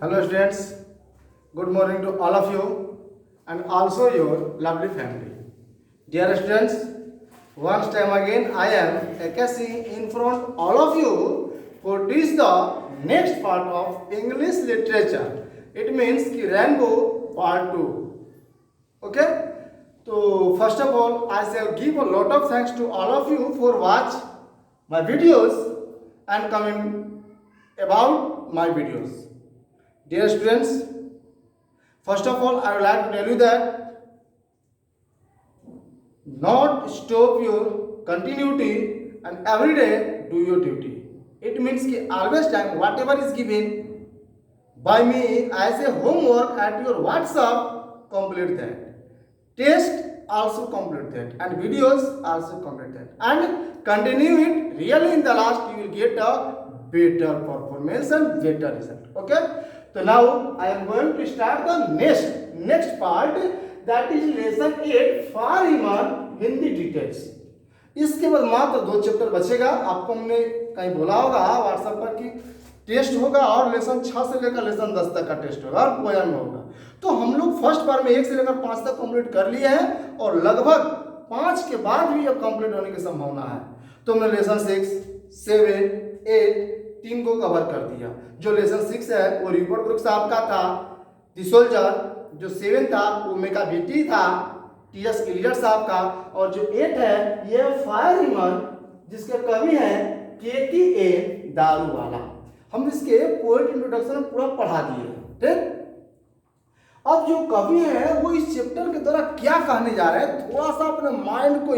Hello students, good morning to all of you and also your lovely family. Dear students, once time again I am Akashi in front all of you for teach the next part of English literature. It means ki Rainbow part 2. Okay? So first of all I shall give a lot of thanks to all of you for watch my videos and comment about my videos. Dear students, first of all, I would like to tell you that not stop your continuity and every day do your duty. It means कि always time whatever is given by me as a homework at your WhatsApp, complete that. Test also complete that and videos also complete that and continue it. Really in the last you will get a better performance and better result. Okay. So now I am going to start the next part, that is lesson 8 for human Hindi details. इसके बाद मात्र 2 chapter बचेगा. आपको हमने कहीं बोला होगा WhatsApp पर कि टेस्ट होगा और लेसन 6 से लेकर लेसन 10 तक का टेस्ट होगा और पोएम होगा. तो हम लोग फर्स्ट बार में 1 से लेकर 5 तक कंप्लीट कर लिए हैं और लगभग 5 के बाद भी अब कंप्लीट होने की संभावना है. तो हमने लेसन 6, 7, 8 3 को कवर कर दिया. जो लेसन 6 है वो रिपोर्ट बुक साहब का था, दी सोल्जर. जो 7 था वो मेका बेटी था, टीएस क्लियर साहब का. और जो 8 है ये फायर ह्यूमन जिसके कवि हैं के दारू वाला. हम इसके पोएट इंट्रोडक्शन में पूरा पढ़ा दिए. ठीक. अब जो कवि है वो इस चैप्टर के द्वारा क्या कहने जा रहे हैं, थोड़ा सा अपने माइंड को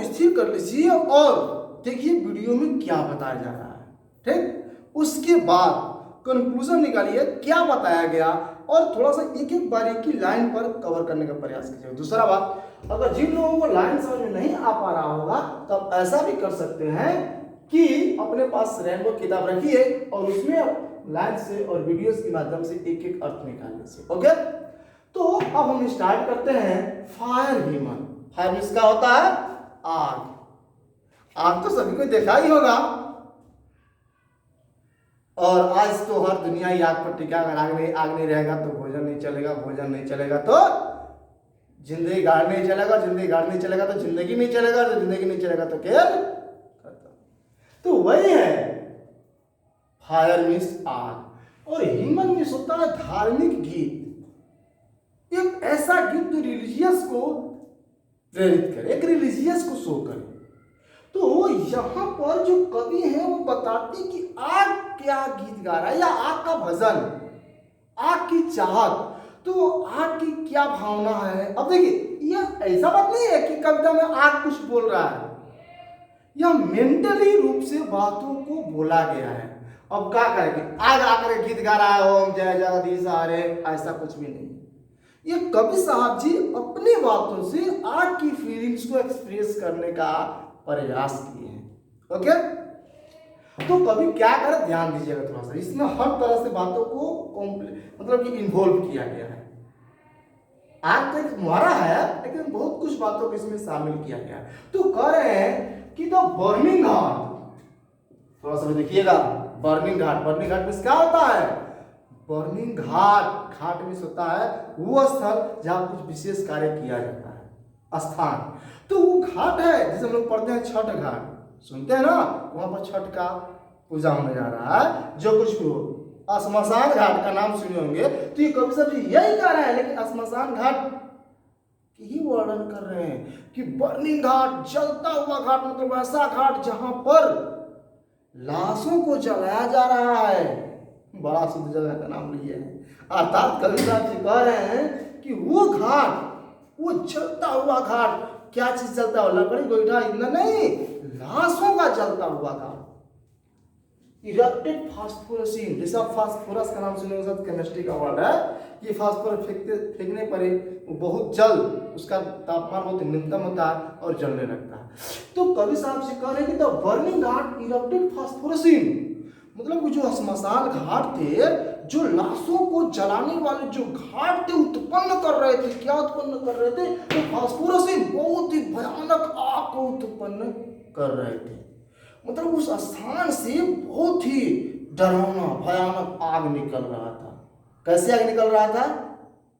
स्थिर कर लीजिए और देखिए वीडियो में क्या बताया जा रहा है. ठीक. उसके बाद कंक्लूजन निकालिए क्या बताया गया और थोड़ा सा एक एक बारीकी लाइन पर कवर करने का प्रयास कीजिए. दूसरा बात, अगर जिन लोगों को लाइन समझ में नहीं आ पा रहा होगा तो आप ऐसा भी कर सकते हैं कि अपने पास रेनबो किताब रखिए और उसमें लाइन से और वीडियोस के माध्यम से एक एक अर्थ निकाल लीजिए. ओके. तो अब हम स्टार्ट करते हैं. Fire human. फायर मींस क्या होता है? आग. आग तो सभी को देखा ही होगा और आज तो हर दुनिया ही आग पर टिका. अगर आग नहीं रहेगा तो भोजन नहीं चलेगा, भोजन नहीं चलेगा तो जिंदगी गाड़ नहीं चलेगा, जिंदगी गाड़ नहीं चलेगा तो जिंदगी नहीं चलेगा, तो जिंदगी नहीं चलेगा तो खेल खत्म. तो वही है फायर मींस आग और ह्यूमन मींस होता है धार्मिक गीत. एक ऐसा गीत जो रिलीजियस को प्रेरित करे, एक रिलीजियस को शो करे. तो यहाँ पर जो कवि है वो बताते कि आग क्या गीत गा रहा है या आग का भजन, आग की चाहत. तो आग की क्या भावना है. अब देखिए यह ऐसा बात नहीं है कि कविता में आग कुछ बोल रहा है, यह मेंटली रूप से बातों को बोला गया है. अब क्या करेंगे, आग आकर गीत गा रहा है ओम जय जगदीश हरे, ऐसा कुछ भी नहीं. ये कवि साहब जी अपनी बातों से आग की फीलिंग्स को एक्सप्रेस करने का प्रयास किए हैं. ओके. तो कभी क्या करें, ध्यान दीजिएगा थोड़ा सा. इसमें हर तरह से बातों को मतलब कि इन्वॉल्व किया गया है. आग तो एक मुहारा है लेकिन बहुत कुछ बातों को इसमें शामिल किया गया है. तो कह रहे हैं कि द बर्निंग घाट, थोड़ा सा देखिएगा. बर्निंग घाट में क्या होता है? बर्निंग घाट में होता है वो स्थल जहां कुछ विशेष कार्य किया जाता है, स्थान. तो वो घाट है जिसे हम लोग पढ़ते हैं छठ घाट, सुनते हैं ना. वहां पर छठ का पूजा होने जा रहा है. जो कुछ भी हो, श्मशान घाट का नाम सुने होंगे. तो ये कवि साहब जी यही कह रहे हैं लेकिन श्मशान घाट की ही वर्णन कर रहे हैं कि बर्निंग घाट, जलता हुआ घाट, मतलब ऐसा घाट जहां पर लाशों को जलाया जा रहा है. बड़ा शुद्ध जगह का नाम लिए है. अर्थात कवि साहब जी कह रहे हैं कि वो घाट, वो जलता हुआ घाट, क्या चीज जलता हुआ, लकड़ी गोईठा ईंधन नहीं, लाशों का जलता हुआ घाट. इरप्टेड फास्फोरसिन, जैसे आप फास्फोरस का नाम सुने हो, केमिस्ट्री का वर्ड है. ये फास्फोरस फेंकने पर वो बहुत जल, उसका तापमान बहुत न्यूनतम होता है और जलने लगता है. तो कवि साहब से कह रहे हैं कि द बर्निंग घाट इरप्टेड फास्फोरसिन, मतलब जो श्मशान घाट थे, जो लाशों को जलाने वाले जो घाट थे उत्पन्न कर रहे थे. क्या उत्पन्न कर रहे थे? तो फास्फोरसिन, बहुत ही भयानक आग को उत्पन्न कर रहे थे. मतलब उस स्थान से बहुत ही डरावना भयानक आग निकल रहा था। कैसे आग निकल रहा था?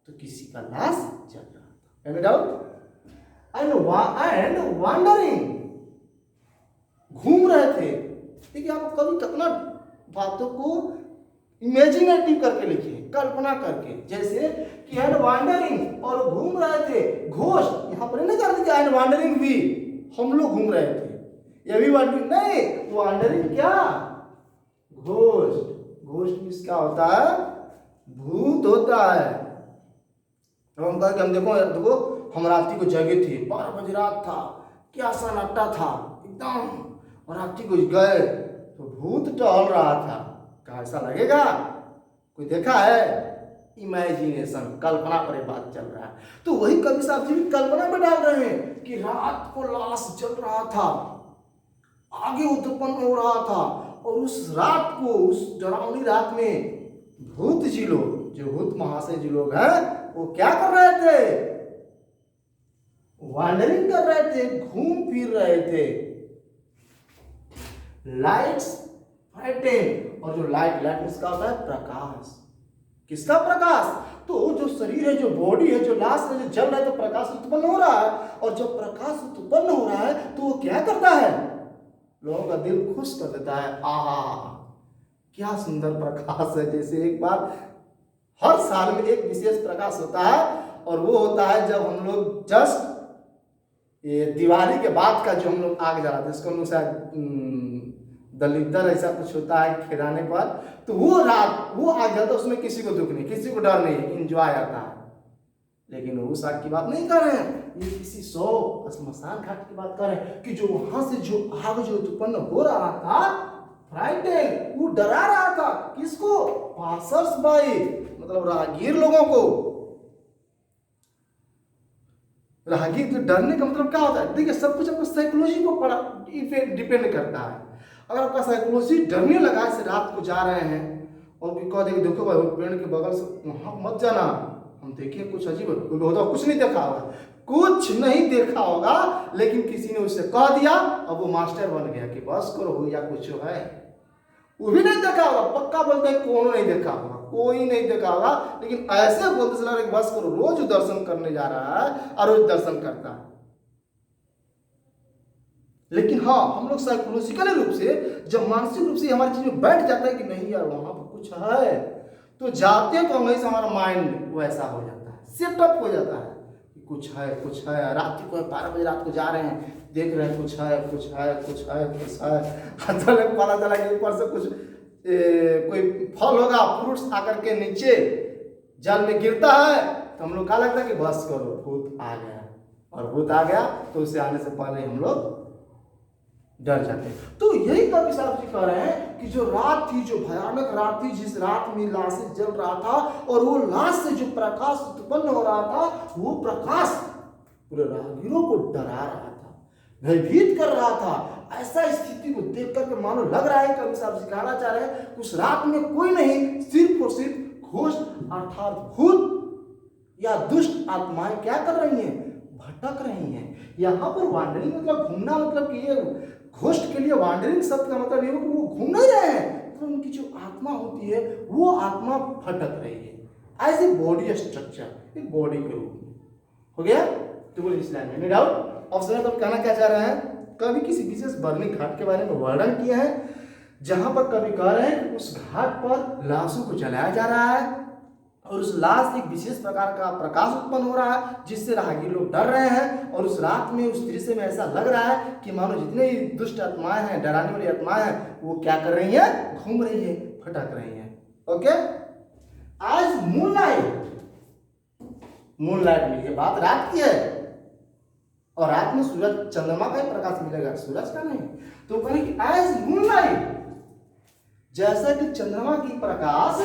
तो किसी का लाश जल रहा था। Any doubt? एंड वॉन्डरिंग, घूम रहे थे। देखिए आप कभी कितना बातों को इमेजिनेटिव करके लिखिए, कल्पना करके, जैसे कि एंड वॉन्डरिंग, और घूम रहे थे। घोस्ट यहाँ पर नहीं कर दिया एंड वॉन्डरिंग भी, हम लोग घूम रहे थे, ये भी वॉन्डरिंग नहीं, वॉन्डरिंग क्या? घोस्ट। घोस्ट मीन्स क्या होता है? भूत होता है। तो हम कह के हम देखो हम रात्रि को जगे थे, 12 बजे रात था, क्या सन्नाटा था एकदम, और रात्रि को गए तो भूत टहल रहा था। कैसा लगेगा? कोई देखा है? इमेजिनेशन, कल्पना पर बात चल रहा है। तो वही कवि साहब जी भी कल्पना में डाल रहे हैं कि रात को लाश जल रहा था, आगे उत्पन्न हो रहा था, और उस रात को, उस डरावनी रात में भूत जी लोग, जो भूत महाशय जी लोग हैं, वो क्या कर रहे थे? वॉन्डरिंग कर रहे थे, घूम फिर रहे थे। लाइट्स ब्राइटेन, और जो लाइट इसका होता है प्रकाश। किसका प्रकाश? तो जो शरीर है, जो बॉडी है, जो लाश है, जो जल रहा है, तो प्रकाश उत्पन्न हो रहा है, और जब प्रकाश उत्पन्न हो रहा है तो वो क्या करता है? लोगों का दिल खुश कर देता है। आहा, क्या सुंदर प्रकाश है। जैसे एक बार हर साल में एक विशेष प्रकाश होता है, और वो होता है जब हम लोग जस्ट ये दिवाली के बाद का जो हम लोग आग जलाते हैं, इसको हम लोग शायद दलितर ऐसा कुछ होता है खिलाने पर, तो वो रात वो आग जलता है, उसमें किसी को दुख नहीं, किसी को डर नहीं, इंजॉय आता है। लेकिन उस आग की बात नहीं कर रहे हैं, ये किसी श्मशान घाट की बात कर रहे हैं कि जो वहां से जो आग जो उत्पन्न हो रहा था, फ्राइटेन, वो डरा रहा था। किसको? पासर्स बाई, मतलब राहगीर लोगों को। राहगीर तो डरने का मतलब क्या होता है? देखिए सब कुछ आपको साइकोलॉजी को पड़ा डिपेंड करता है। अगर आपका साइकोलॉजी डरने लगा, ऐसे रात को जा रहे हैं और कह देंगे देखो भाई पेड़ के बगल से वहां मत जाना, हम देखिए कुछ अजीब होता, कुछ नहीं देखा होगा, कुछ नहीं देखा होगा, लेकिन किसी ने उससे कह दिया, अब वो मास्टर बन गया कि बस करो हो या कुछ है। वो भी नहीं देखा होगा, पक्का बोलते हैं कौन नहीं देखा होगा, कोई नहीं देखा होगा, लेकिन ऐसे बोलते चला रहे बस करो, रोज दर्शन करने जा रहा है और रोज दर्शन करता है। लेकिन हाँ, हम लोग साइकोलॉजिकल रूप से, जब मानसिक रूप से हमारी चीज में बैठ जाता है कि नहीं यार वहां पर कुछ है, तो जाते हैं तो हमें हमारा माइंड वैसा हो जाता है, सेटअप हो जाता है कि कुछ है कुछ है। रात को 12 बजे रात को जा रहे हैं, देख रहे हैं कुछ है कुछ है कुछ है कुछ है, पता चला कि ऊपर से कुछ कोई फल होगा, फ्रूट्स आकर के नीचे जल में गिरता है, तो हम लोग क्या लगता है कि बस करो भूत आ गया, और भूत आ गया तो उसे आने से पहले हम लोग डर जाते हैं। तो यही कवि साहब जी कह रहे हैं कि जो रात थी, जो भयानक रात थी, जिस रात में लाशें जल रहा था, और वो लाश से जो प्रकाश उत्पन्न हो रहा था, वो प्रकाश पूरे राहगीरों को डरा रहा था, भयभीत कर रहा था। ऐसा स्थिति को देख करके मानो लग रहा है कवि साहब जी कहना चाह रहे हैं उस रात में कोई नहीं, सिर्फ और सिर्फ घोस्ट अर्थात भूत या दुष्ट आत्माएं क्या कर रही हैं? भटक रही हैं। यहाँ पर वांडरिंग मतलब घूमना, मतलब कि ये घोस्ट के लिए वांडरिंग शब्द का मतलब ये हो कि वो घूम नहीं रहे हैं, तो उनकी जो आत्मा होती है वो आत्मा भटक रही है एज ए बॉडी स्ट्रक्चर, एक बॉडी के रूप में। हो गया? तो बोलिए इस लाइन में डाउट ऑप्शन तो कहना क्या चाह रहे हैं? कभी किसी विशेष बर्निंग घाट के बारे में वर्णन किया है, जहां पर कभी कह रहे हैं कि उस घाट पर लाशों को जलाया जा रहा है, और उस लाश से एक विशेष प्रकार का प्रकाश उत्पन्न हो रहा है, जिससे राहगीर लोग डर रहे हैं, और उस रात में उस दृश्य में ऐसा लग रहा है कि मानो जितने भी दुष्ट आत्माएं हैं, डराने वाली आत्माएं हैं, वो क्या कर रही हैं? घूम रही है, भटक रही हैं। ओके, आज मूनलाइट मिली है, बात रात की है, और रात में सूरज चंद्रमा का ही प्रकाश मिलेगा, सूरज का नहीं। तो कहें कि एज मूनलाइट, जैसा कि चंद्रमा की प्रकाश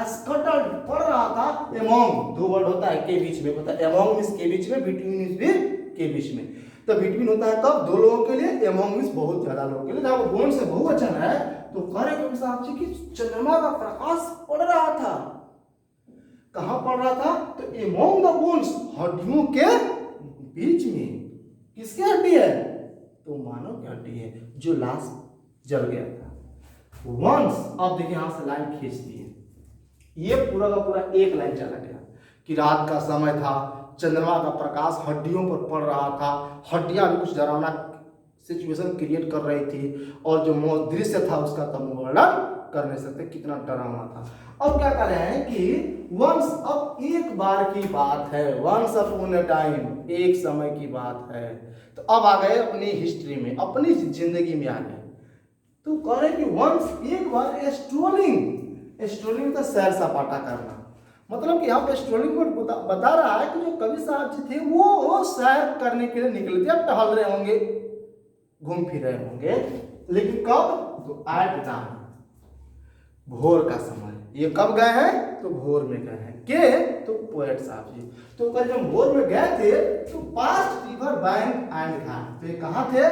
स्कैटर्ड पड़ रहा था एमोंग, दो वर्ड होता है के बीच में, होता है एमोंग मींस के बीच में, बिटवीन मींस फिर के बीच में। तो बिटवीन होता है कब? दो लोगों के लिए, एमोंग मींस बहुत ज्यादा लोगों के लिए। जब वो बोन से बहुवचन है तो करे कवि साहब जी कि चंद्रमा का प्रकाश पड़ रहा था, कहां पड़ रहा था? तो एमोंग द बोन्स, हड्डियों के बीच में। किसकी हड्डी है? तो मानव की हड्डी है, जो लाश जल गया था। वंस, अब देखिए यहां से लाइन खींच दी है, ये पूरा का पूरा एक लाइन चला गया कि रात का समय था, चंद्रमा का प्रकाश हड्डियों पर पड़ रहा था, हड्डियां भी कुछ डरावना सिचुएशन क्रिएट कर रही थी, और जो दृश्य था उसका तो हम वर्णन कर नहीं सकते कितना डरावना था। अब क्या कर रहे हैं कि वंस, अब एक बार की बात है, वंस अपॉन अ टाइम, एक समय की बात है। तो अब आ गए अपनी हिस्ट्री में, अपनी जिंदगी में आ गए। तो कह रहे कि वंस, एक बार स्ट्रोलिंग, स्ट्रोलिंग का सैर सपाटा करना, मतलब कि यहाँ पे स्ट्रोलिंग को बता रहा है कि जो कवि साहब जी थे वो सैर करने के लिए निकले थे, अब टहल रहे होंगे, घूम फिर रहे होंगे, लेकिन कब? तो एट दान, भोर का समय। ये कब गए हैं? तो भोर में गए हैं। के? तो पोएट साहब जी। तो कल जब भोर में गए थे तो पास्ट रिवर बैंक एंड घाट, तो ये कहाँ थे?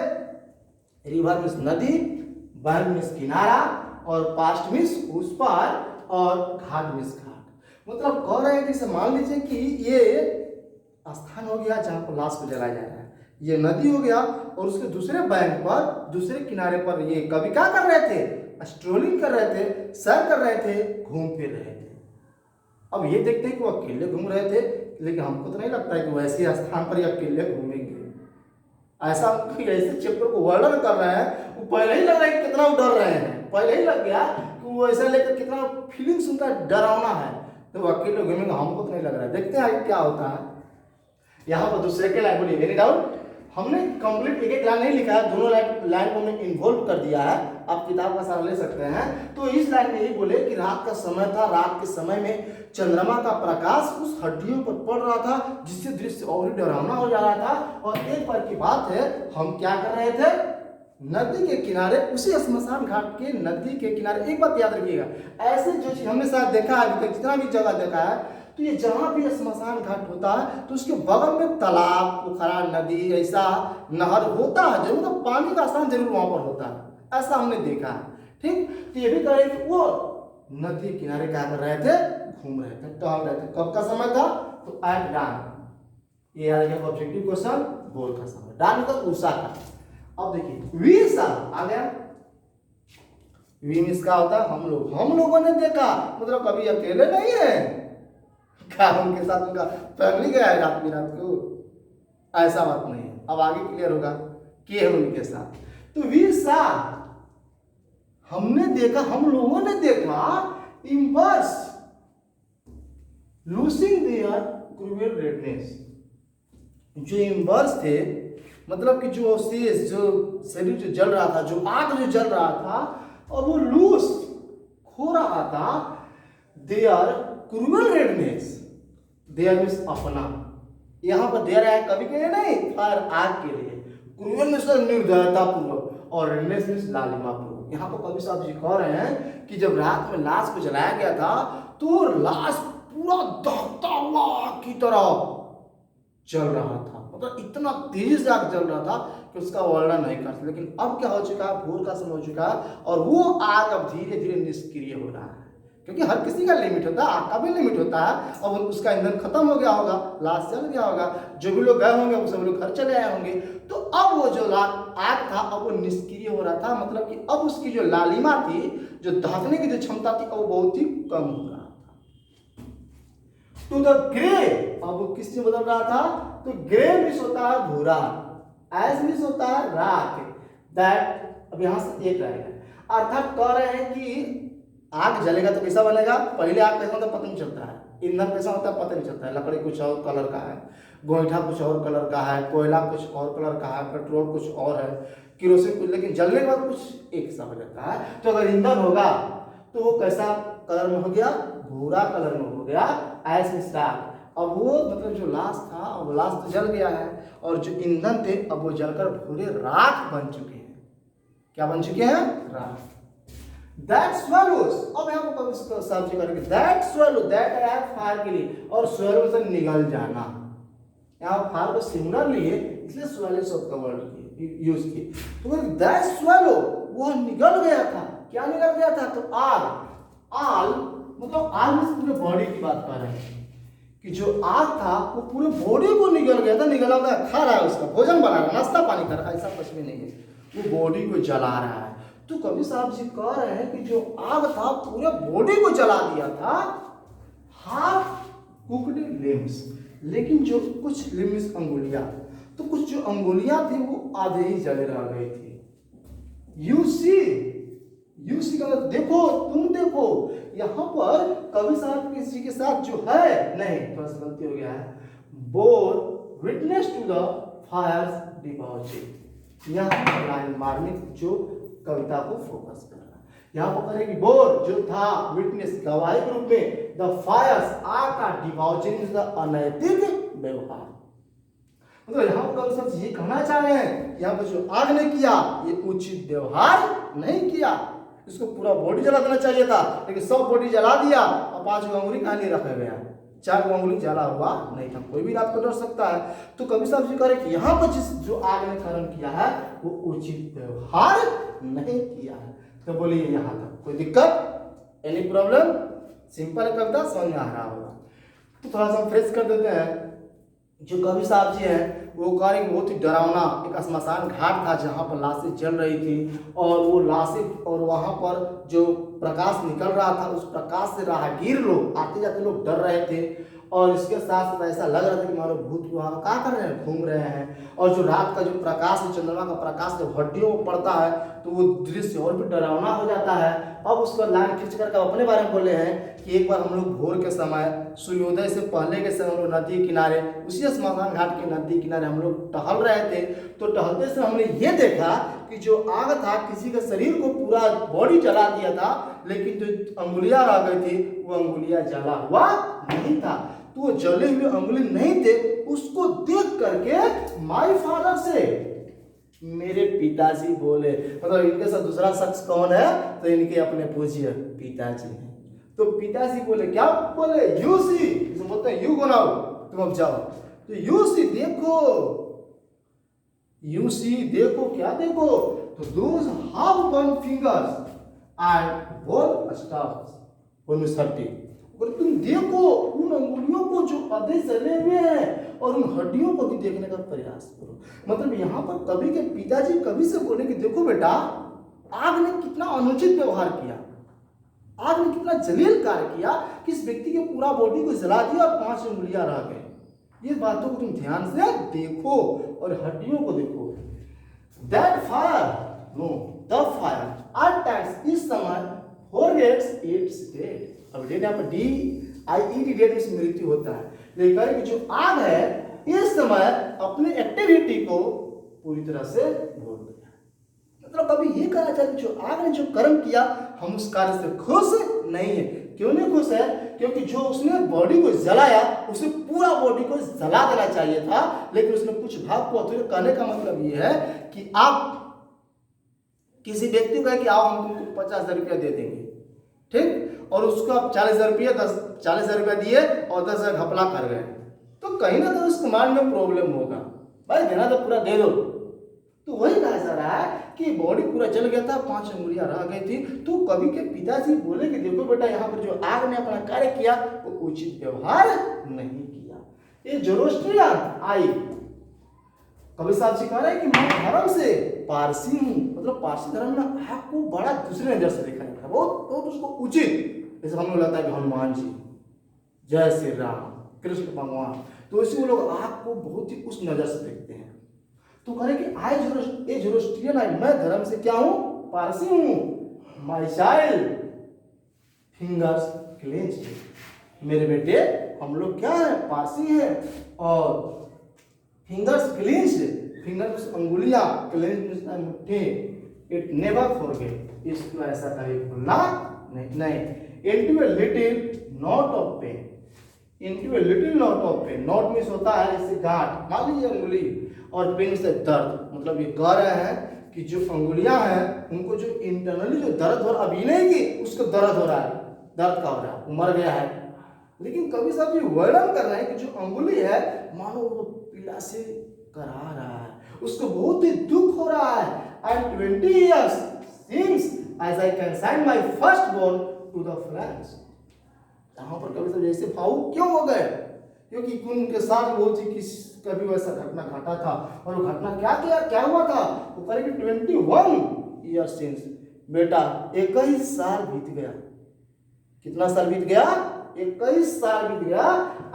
रिवर मीन्स नदी, बैंक मीन्स किनारा, और पास्ट मीन्स उस पार, और घाट मीन्स घाट। मतलब कह रहे हैं जैसे मान लीजिए कि ये स्थान हो गया जहाँ पर लाश को जलाया जा रहा है, ये नदी हो गया, और उसके दूसरे बैंक पर, दूसरे किनारे पर ये कवि क्या कर रहे थे? स्ट्रोलिंग कर रहे थे, सैर कर रहे थे, घूम फिर रहे थे। अब ये देखते हैं कि वो अकेले घूम रहे थे, लेकिन हमको तो नहीं लगता है कि वैसे स्थान पर ये अकेले घूमेंगे। ऐसा ऐसे चैप्टर को वर्णन कर रहे हैं, वो पहले ही लग रहा है कि कितना वो डर रहे हैं, पहले ही लग गया कि वो ऐसा लेकर कितना फीलिंग्स उनका डरावना है, तो वो अकेले घूमेंगे, हमको तो नहीं लग रहा है। देखते हैं आगे क्या होता है। यहाँ पर दूसरे के लाइन बोलिए, एनी डाउट? हमने कंप्लीट एक एक लाइन नहीं लिखा है, दोनों लाइन को हमने इन्वॉल्व कर दिया है, आप किताब का सहारा ले सकते हैं। तो इस लाइन में यही बोले कि रात का समय था, रात के समय में चंद्रमा का प्रकाश उस हड्डियों पर पड़ रहा था, जिससे दृश्य और डरावना हो जा रहा था। और एक बार की बात है, हम क्या कर रहे थे? नदी के किनारे, उसी श्मशान घाट के नदी के किनारे। एक बात याद रखिएगा, ऐसे जो चीज हमने शायद देखा है अभी तक, जितना भी जगह देखा है, तो ये जहां भी श्मशान घाट होता है तो उसके बगल में तालाब, पोखरा, नदी, ऐसा नहर होता है जरूर, तो पानी का स्थान जरूर वहां पर होता है, ऐसा हमने देखा है। ठीक, तो ये भी कह रहे कि वो नदी किनारे क्या कर रहे थे? घूम रहे थे, टहल रहे थे। कब का समय था? तो एट डान, ये याद रखिएगा ऑब्जेक्टिव क्वेश्चन, भोर का समय, डान मतलब उषा का। अब देखिए वी सा आ गया, वी मीन्स क्या होता है? हम लोग, हम लोगों ने देखा, मतलब कभी अकेले नहीं है, क्या उनके साथ उनका फैमिली गया है रात में, रात को? ऐसा बात नहीं है, अब आगे क्लियर होगा कि है उनके साथ। तो वी सा, हमने देखा, हम लोगों ने देखा, इम्बर्स लूसिंग देयर क्रूएल रेडनेस, जो इम्बर्स थे, मतलब कि जो शेष, जो शरीर जो जल रहा था, जो आग जो जल रहा था, और वो लूस खो रहा था, there cruel redness, there means अपना, यहाँ पर दे रहा है कभी के लिए नहीं, फायर आग के लिए, क्रूएल मीन्स निर्दयता पूर्वक, और रेडनेस मीन्स लालिमा पूर्वक। यहाँ पर कवि साहब जी कह रहे हैं कि जब रात में लाश को जलाया गया था तो लाश पूरा दहकता हुआ आग की तरह जल रहा था, मतलब इतना तेजी से आग जल रहा था कि उसका वर्णन नहीं कर सकते। लेकिन अब क्या हो चुका है? भोर का समय हो चुका है, और वो आग अब धीरे धीरे निष्क्रिय हो रहा है, क्योंकि हर किसी का लिमिट होता है, आग का भी लिमिट होता है। अब उसका ईंधन खत्म हो गया होगा, लाश जल गया होगा, जो भी लोग गए होंगे वो सब लोग घर चले आए होंगे, तो अब वो जो आग था अब वो निष्क्रिय हो रहा था, मतलब कि अब उसकी जो लालिमा थी, जो दहकने की जो क्षमता थी, अब वो बहुत ही कम हो रहा था। टू द ग्रे, अब वो किस चीज बदल रहा था? तो ग्रे मीन्स होता है भूरा, एज मीन्स होता है राख, दैट, अब यहां से एक रहेगा, अर्थात कह रहे हैं कि आग जलेगा तो कैसा बनेगा? पहले आग कैसा होता है पता नहीं चलता है, ईंधन कैसा होता है पता नहीं चलता है, लकड़ी कुछ और कलर का है, गोईठा कुछ और कलर का है, कोयला कुछ और कलर का है, पेट्रोल कुछ और है, केरोसिन कुछ, लेकिन जलने के बाद कुछ एक सा हो जाता है। तो अगर ईंधन होगा तो वो कैसा कलर में हो गया? भूरा कलर में हो गया, ऐसे स्टार। अब वो मतलब जो लाश था, अब लाश तो जल गया है, और जो ईंधन थे अब वो जलकर भूरे राख बन चुके हैं। क्या बन चुके हैं? राख। That swallows, अब यहाँ पर कभी सब्जी करेंगे, that swallow, that है फायर के लिए, और swallow से निगल जाना, यहाँ फायर को सिंगुलर लिए इसलिए swallow शब्द का वर्ड यूज किए। तो that swallow, वह निगल गया था। क्या निगल गया था? तो आग, आल मतलब आग में पूरे बॉडी की बात कर रहे हैं कि जो आग था वो पूरे बॉडी को निगल गया था। निगला खा रहा है, उसका भोजन बना रहा है, नाश्ता पानी कर रहा है, ऐसा कुछ भी नहीं है, वो बॉडी को जला रहा है। तो कवि साहब जी कह रहे हैं कि जो आग था पूरे बॉडी को जला दिया था, हाफ कुकड लिम्स, लेकिन जो कुछ लिम्स अंगुलियां, तो कुछ जो अंगुलियां थी वो आधे ही जले रह गई थी। यू सी का मतलब देखो, तुम देखो। यहाँ पर कवि साहब किसी के साथ जो है, नहीं थोड़ा सा गलती हो गया है, bore witness to the fires debauching, यहाँ पर लाइन मार्मिक जो कविता को फोकस कर रहा है। यहाँ पर करें कि बोर जो था विटनेस गवाही के रूप में, द फायर्स आग का, डिबॉचिंग द अनैतिक व्यवहार। मतलब यहाँ पर कवि साहब ये कहना चाह रहे हैं, यहाँ पर जो आग ने किया ये उचित व्यवहार नहीं किया, इसको पूरा बॉडी जला देना चाहिए था, लेकिन सब बॉडी जला दिया और 5 अंगुली कहाँ नहीं रखा गया, 4 अंगुली जला हुआ नहीं था। कोई भी रात को डर सकता है। तो कवि साहब जी कह रहे कि यहाँ पर जिस जो आग ने कर्म किया है वो उचित व्यवहार नहीं किया है। तो बोलिए यहाँ तक कोई दिक्कत, एनी प्रॉब्लम? सिंपल कविता समझ में आ रहा होगा। तो थोड़ा सा फ्रेश कर देते हैं। जो कवि साहब जी हैं वो कह रहे बहुत ही डरावना एक श्मशान घाट था जहाँ पर लाशें जल रही थी, और वो लाशें और वहाँ पर जो प्रकाश निकल रहा था उस प्रकाश से राहगीर लोग, आते जाते लोग डर रहे थे, और इसके साथ साथ ऐसा लग रहा था कि मानो भूत वहाँ क्या कर रहे हैं, घूम रहे हैं। और जो रात का जो प्रकाश है, चंद्रमा का प्रकाश जब हड्डियों पर पड़ता है तो वो दृश्य और भी डरावना हो जाता है। अब उसको लाइन खींच करके अपने बारे में बोले हैं कि एक बार हम लोग भोर के समय, सूर्योदय से पहले के समय, हम लोग नदी किनारे, उसी श्मशान घाट के नदी किनारे हम लोग टहल रहे थे। तो टहलते से हमने ये देखा कि जो आग था किसी के शरीर को पूरा बॉडी जला दिया था, लेकिन जो अंगुलियां रह गई थी वो अंगुलियां जला हुआ नहीं था। तो वो जले हुए अंगुली नहीं थे, उसको देख करके माय फादर से, मेरे पिताजी बोले, मतलब इनके साथ दूसरा शख्स कौन है, तो इनके अपने पूछिए पिताजी हैं। तो पिताजी बोले, क्या बोले, यू सी, इसमें बोलते हैं यू बनाओ, तुम अब जाओ। तो यू सी देखो, यू सी देखो, क्या देखो, तो those half one fingers and one staff one thirty, तुम देखो उन अंगुलियों को जो आधे जले हुए हैं, और उन हड्डियों को भी देखने का प्रयास करो। मतलब यहाँ पर कवि के पिताजी कवि से बोले कि देखो बेटा, आग ने कितना अनुचित व्यवहार किया, आग ने कितना जलील कार्य किया कि इस व्यक्ति के पूरा बॉडी को जला दिया और 5 उंगलियां रह गई। ये बातों को तुम ध्यान से देखो और हड्डियों को देखो। That fire, no, the fire at times, इस समय forgets its dead। अब डेट यहाँ पर DIED डेट में मृत्यु होता है, लेकिन कि जो आग है इस समय अपने एक्टिविटी को पूरी तरह से भूल गया। मतलब कभी ये कहना चाहिए जो आग ने जो कर्म किया हम उस कार्य से खुश नहीं है। क्यों नहीं खुश है? क्योंकि जो उसने बॉडी को जलाया उसे पूरा बॉडी को जला देना चाहिए था, लेकिन उसने कुछ भाग को अधूरे। कहने का मतलब ये है कि आप किसी व्यक्ति को कहे कि आओ हम तुमको 50,000 रुपया दे देंगे, ठीक, और उसको आप 40,000 रुपया दिए और 10,000 घपला कर गए, तो कहीं ना कहीं उस कमांड में प्रॉब्लम होगा। भाई देना तो पूरा दे दो। तो वही कहा जा रहा है कि बॉडी पूरा जल गया था, 5 उंगलियां रह गई थी। तो कवि के पिताजी बोले कि देखो बेटा, यहाँ पर जो आग ने अपना कार्य किया वो उचित व्यवहार नहीं किया। ये जोरोस्ट्रियन आई, कवि साहब जी कह रहे हैं कि मैं धर्म से पारसी हूँ, मतलब पारसी धर्म में आग को बड़ा दूसरे नजर से देखा जाता है, बहुत बहुत उसको उचित। जैसे हम लोग लगता है कि हनुमान जी, जय श्री राम, कृष्ण भगवान, तो इसी लोग आग को बहुत ही उस नजर से देखते हैं। तो कह रहे कि आई जोरोस्ट्रियन आई, मैं धर्म से क्या हूँ, पारसी हूँ। माई चाइल्ड फिंगर्स क्लेंच्ड, मेरे बेटे हम लोग क्या है, पारसी है, और फिंगर्स क्लेंच्ड, फिंगर्स अंगुलियां, क्लेंच्ड मुट्ठी, इट नेवर फॉरगेट, इसको ऐसा कभी भूलना नहीं। Into a little knot of pain, into a little knot of pain, knot means होता है जैसे गांठ, मान लीजिए अंगुली, और पेन से दर्द, मतलब ये कह रहे हैं कि जो अंगुलियां हैं उनको जो इंटरनली जो दर्द हो रहा, अभी नहीं कि उसको दर्द हो रहा है, दर्द का हो रहा है, वो मर गया है, लेकिन कवि साहब जी वर्णन कर रहे हैं कि जो अंगुली है मानो वो पीड़ा से करा रहा है, उसको बहुत ही दुख हो रहा है। And 20 years since as I consigned my firstborn to the flames, यहाँ पर कवि साहब जैसे भावुक क्यों हो गए? क्योंकि उनके साथ बहुत ही कभी वैसा घटना घटा था, और वो घटना क्या हुआ था? वो करीब 21 years since, बेटा 21 साल बीत गया। कितना साल बीत गया? 21 साल बीत गया।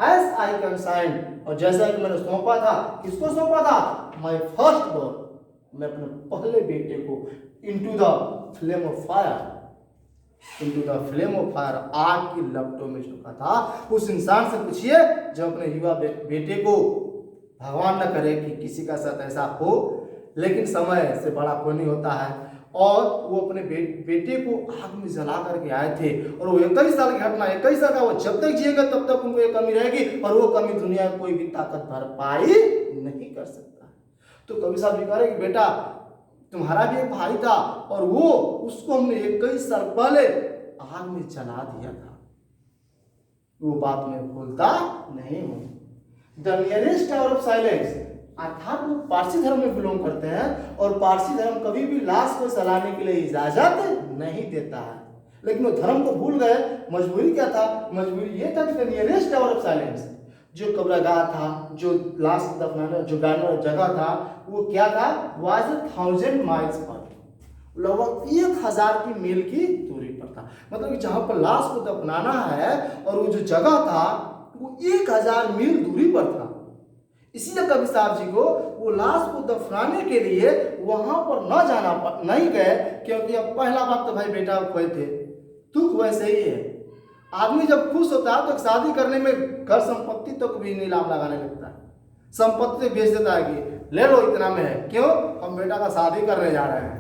एज आई कंसाइंड, और जैसा कि मैंने सौंपा था, किसको सौंपा था? माय फर्स्ट बॉर्न, मैं अपने पहले बेटे को into the flame of fire, into the flame of fire, आग की लपटों में झोंका था। उस इंसान से पूछिए जो अपने युवा बेटे को, भगवान न करे कि किसी का साथ ऐसा हो, लेकिन समय से बड़ा कोई नहीं होता है, और वो अपने बेटे को आग में जला करके आए थे, और वो 21 साल की घटना, 21 साल का, वो जब तक जिएगा तब तक उनको ये कमी रहेगी, और वो कमी दुनिया में कोई भी ताकत भरपाई नहीं कर सकता। तो कवि साहब जी कह रहे कि बेटा तुम्हारा भी एक भाई था, और वो, उसको हमने 21 साल पहले आग में जला दिया था, वो बात मैं भूलता नहीं हूं। The nearest tower of silence, अर्थात वो पारसी धर्म में बिलोंग करते हैं, और पारसी धर्म कभी भी लाश को जलाने के लिए इजाजत नहीं देता है, लेकिन वो धर्म को भूल गए। मजबूरी क्या था? मजबूरी ये था कि the nearest tower of silence, जो कब्रगाह था, जो लाश दफनाने जो गाड़ने वाला जगह था, वो क्या था? वाज 1000 माइल्स पर, लगभग 1000 की मील की दूरी पर था। मतलब कि जहां पर लाश को दफनाना है, और वो जो जगह था वो 1000 मील दूरी पर था। इसीलिए कवि साहब जी को वो लाश को दफनाने के लिए वहां पर न जाना नहीं गए, क्योंकि अब पहला बात तो भाई बेटा खोए थे, दुख वैसे ही है। आदमी जब खुश होता है तो शादी करने में घर संपत्ति तो भी नीलाम लगाने लगता है, संपत्ति बेच देता है कि ले लो इतना में है, क्यों? हम बेटा का शादी करने जा रहे हैं,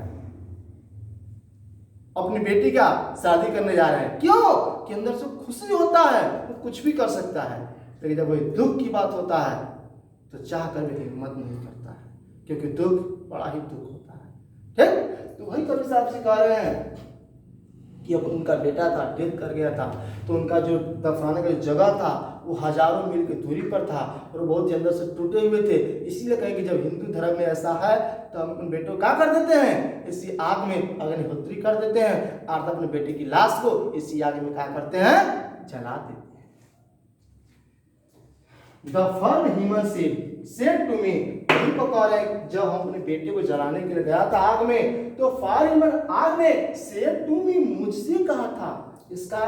अपनी बेटी का शादी करने जा रहे हैं, क्यों? कि अंदर से खुशी होता है, वो कुछ भी कर सकता है। लेकिन जब वही दुख की बात होता है तो चाह कर भी हिम्मत नहीं करता है, क्योंकि दुख बड़ा ही दुख होता है। ठीक, तो वही कवि साहब से कह रहे हैं कि अब उनका बेटा था, डेथ कर गया था, तो उनका जो दफनाने का जगह था वो हजारों मील की दूरी पर था, और बहुत ही अंदर से टूटे हुए थे। इसीलिए कहें कि जब हिंदू धर्म में ऐसा है तो हम अपने बेटों क्या कर देते हैं? इसी आग में अग्निहोत्री कर देते हैं, अर्थात अपने बेटे की लाश को इसी आग में क्या करते हैं? जला देते हैं। The fun human said to me, दीपक और जब हम अपने बेटे को जलाने के लिए गया था आग में, तो फायर ह्यूमन आग ने said to me, मुझसे कहा था। इसका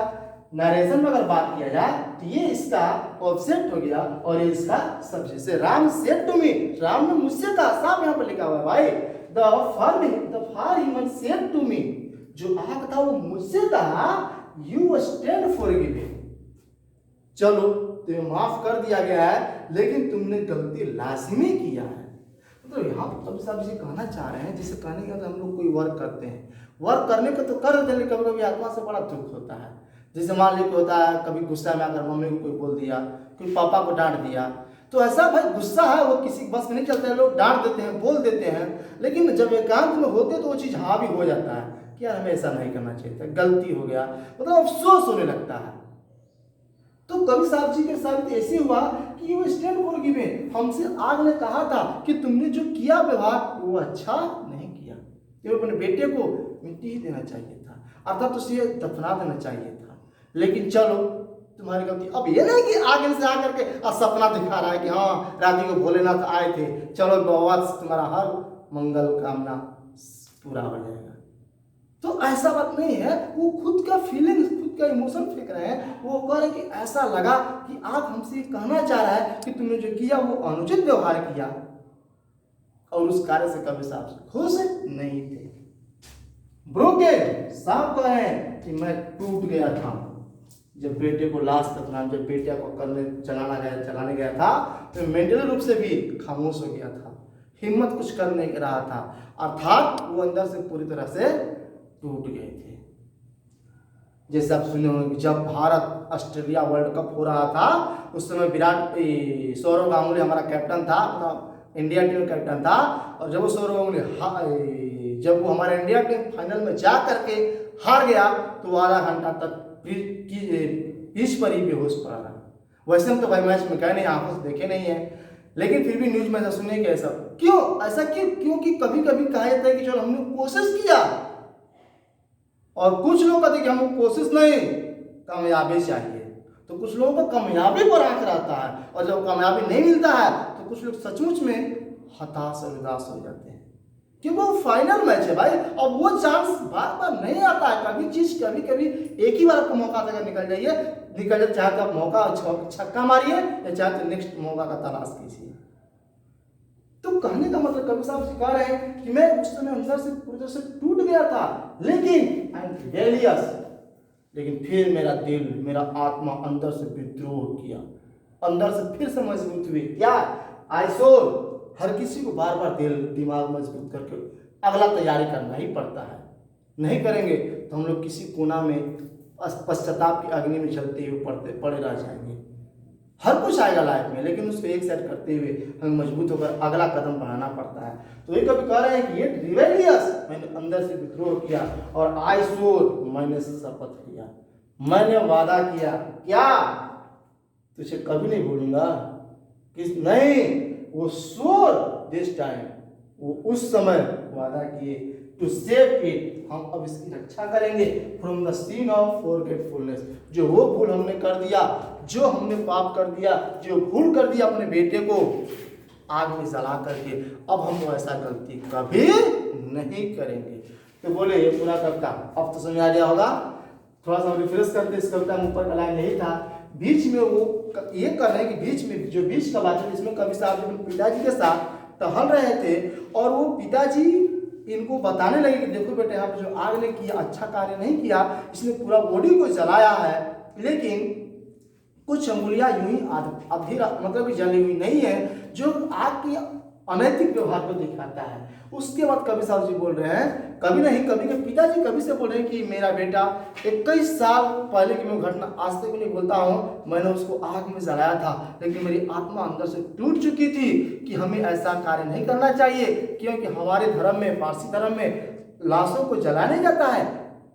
नरेशन में अगर बात किया जाए तो ये इसका ऑब्जेक्ट हो गया, और ये इसका सब्जेक्ट। से Ram said to me, Ram ने मुझसे कहा, साफ यहाँ पर लिखा हुआ है भाई, the fire human said to me, जो आग था वो मुझसे कहा, you stand forgiven, चलो तुम्हें माफ कर दिया गया है, लेकिन तुमने गलती लाजिमी किया है। मतलब यहाँ पर कवि साहब जी कहना चाह रहे हैं, जिसे कहने का तो हम लोग कोई वर्क करते हैं, वर्क करने का तो कर देते हैं, कभी कभी आत्मा से बड़ा दुख होता है। जैसे मान लीजिए होता है कभी गुस्सा में आकर मम्मी को कोई बोल दिया, कोई पापा को डांट दिया, तो ऐसा भाई गुस्सा है वो किसी बस में नहीं चलता है, लोग डांट देते हैं, बोल देते हैं, लेकिन जब एकांत में होते तो वो चीज़ हावी हो जाता है कि यार हमें ऐसा नहीं करना चाहिए था, गलती हो गया, मतलब अफसोस होने लगता है। तो कवि साहब जी के साथ ऐसे हुआ कि वो स्टैंड फॉरगिवन, हमसे आग ने कहा था कि तुमने जो किया व्यवहार वो अच्छा नहीं किया, ये अपने बेटे को मिट्टी ही देना चाहिए था, अर्थात उसे दफना देना चाहिए था, लेकिन चलो तुम्हारी गलती। अब ये नहीं कि आगे से आकर के सपना दिखा रहा है कि हाँ रात को भोलेनाथ आए थे, चलो बाबा तुम्हारा हर मंगल कामना पूरा हो जाएगा। तो ऐसा बात नहीं है, वो खुद का फीलिंग, खुद का इमोशन फेंक रहे हैं। वो कह रहे कि ऐसा लगा कि आग हमसे कहना चाह रहा है कि तुमने जो किया वो अनुचित व्यवहार किया, और उस कार्य से कवि साहब से खुश नहीं थे। ब्रोकन साहब कह रहे हैं कि मैं टूट गया था जब बेटे को लाश दफना, जब बेटे को करने चलाने गया था, तो मेंटल रूप से भी खामोश हो गया था, हिम्मत कुछ कर नहीं रहा था, अर्थात वो अंदर से पूरी तरह से टूट गए थे। जैसे आप सुने होंगे जब भारत ऑस्ट्रेलिया वर्ल्ड कप हो रहा था, उस समय सौरव गांगुली हमारा कैप्टन था, अपना इंडिया टीम कैप्टन था, और जब वो सौरव गांगुली जब वो हमारा इंडिया टीम फाइनल में जा करके हार गया, तो आधा घंटा तक पिच पर ही बेहोश पड़ा रहा। वैसे हम तो भाई मैच में गए नहीं, आंखों से देखे नहीं है, लेकिन फिर भी न्यूज में ऐसा सुने कि ऐसा क्यों, क्योंकि कभी कभी कहा जाता है कि चलो हमने कोशिश किया, और कुछ लोग कहते हैं कि हमको कोशिश नहीं, कामयाबी चाहिए, तो कुछ लोगों को कामयाबी पर आंख रहता है, और जब कामयाबी नहीं मिलता है तो कुछ लोग सचमुच में हताश और उदास हो जाते हैं कि वो फाइनल मैच है भाई, अब वो चांस बार बार नहीं जाता है, कभी चीज कभी कभी एक ही बार आपको मौका अगर निकल जाए, चाहे तो आप मौका छक्का मारिए या चाहे तो नेक्स्ट मौका का तलाश कीजिए। तो कहने का मतलब कबीर साहब सिखा रहे हैं कि मैं उस समय अंदर से पूरी तरह से टूट गया था, लेकिन आई एम रिबेलियस, लेकिन फिर मेरा दिल, मेरा आत्मा अंदर से विद्रोह किया, अंदर से फिर से मजबूत हुई। क्या आइसोल, हर किसी को बार बार दिल दिमाग मजबूत करके अगला तैयारी करना ही पड़ता है। नहीं करेंगे तो हम लोग किसी कोना में पश्चाताप की अग्नि में जलते हुए पड़े रह जाएंगे। हर कुछ आएगा लाइफ में, लेकिन उसको एक साइड करते हुए हमें मजबूत होकर अगला कदम बढ़ाना पड़ता है। तो ये कभी कह रहे हैं कि ये रिबेलियस, मैंने अंदर से विद्रोह किया, और आई सोर, मैंने शपथ लिया, मैंने वादा किया, क्या तुझे कभी नहीं भूलूंगा, किस नहीं, वो सोर दिस टाइम, वो उस समय वादा किए टू सेव इट, हम अब इसकी रक्षा करेंगे from the scene of forgetfulness, जो वो भूल हमने कर दिया, जो हमने पाप कर दिया, जो भूल कर दिया अपने बेटे को आग में जला करके, अब हम वो ऐसा गलती कभी नहीं करेंगे। तो बोले ये पूरा कविता अब तो समझ आ गया होगा। थोड़ा सा रिफ्रेश करते, इस कविता में ऊपर का लाइन नहीं था, बीच में वो ये कर रहे हैं कि बीच में जो बीच का वाचन, इसमें कवि साहब अपने पिताजी के साथ टहल रहे थे, और वो पिताजी इनको बताने लगे कि देखो बेटे, यहाँ पे जो आग ने किया अच्छा कार्य नहीं किया, इसने पूरा बॉडी को जलाया है, लेकिन कुछ अंगुलियां यूं ही आधी मतलब जली हुई नहीं है, जो आग की अनैतिक व्यवहार को दिखाता है। उसके बाद कवि साहब जी बोल रहे हैं, कभी नहीं, कभी के पिताजी कवि से बोल रहे हैं कि मेरा बेटा 21 साल पहले की मैं घटना आज तक भी नहीं बोलता हूँ, मैंने उसको आग में जलाया था, लेकिन मेरी आत्मा अंदर से टूट चुकी थी कि हमें ऐसा कार्य नहीं करना चाहिए, क्योंकि हमारे धर्म में, पारसी धर्म में लाशों को जलाया नहीं जाता है,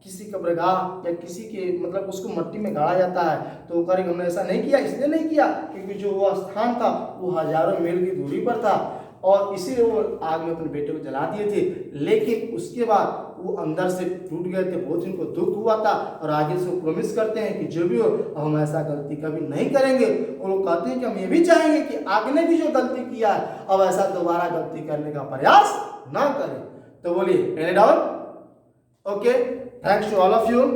किसी कब्रगाह या किसी के मतलब उसको मट्टी में गाड़ा जाता है। तो वो करेंगे, हमने ऐसा नहीं किया, इसलिए नहीं किया क्योंकि जो वो स्थान था वो हजारों मील की दूरी पर था, और इसीलिए वो आग में अपने बेटे को जला दिए थे। लेकिन उसके बाद वो अंदर से टूट गए थे, बहुत इनको दुख हुआ था, और आगे से वो प्रॉमिस करते हैं कि जो भी हो हम ऐसा गलती कभी नहीं करेंगे। और वो कहते हैं कि हम ये भी चाहेंगे कि आग ने भी जो गलती किया है अब ऐसा दोबारा गलती करने का प्रयास ना करें। तो बोलिए any doubt? Okay, thanks to all of you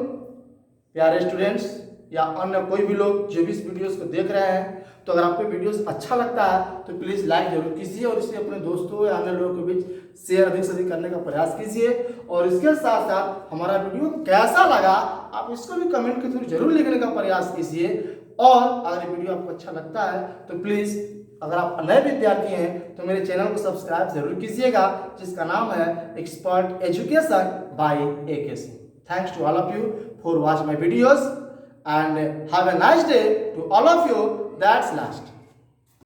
प्यारे स्टूडेंट्स, या अन्य कोई भी लोग जो भी इस वीडियोस को देख रहे हैं। तो अगर आपको वीडियोस अच्छा लगता है तो प्लीज़ लाइक जरूर कीजिए, और इसे अपने दोस्तों या अन्य लोगों के बीच शेयर अधिक से अधिक करने का प्रयास कीजिए। और इसके साथ साथ हमारा वीडियो कैसा लगा आप इसको भी कमेंट के थ्रू जरूर लिखने का प्रयास कीजिए। और अगर ये वीडियो आपको अच्छा लगता है तो प्लीज़, अगर आप नए विद्यार्थी हैं तो मेरे चैनल को सब्सक्राइब जरूर कीजिएगा, जिसका नाम है expert education by AK Singh. Thanks to all of you for watching my videos, and have a nice day to all of you. That's last.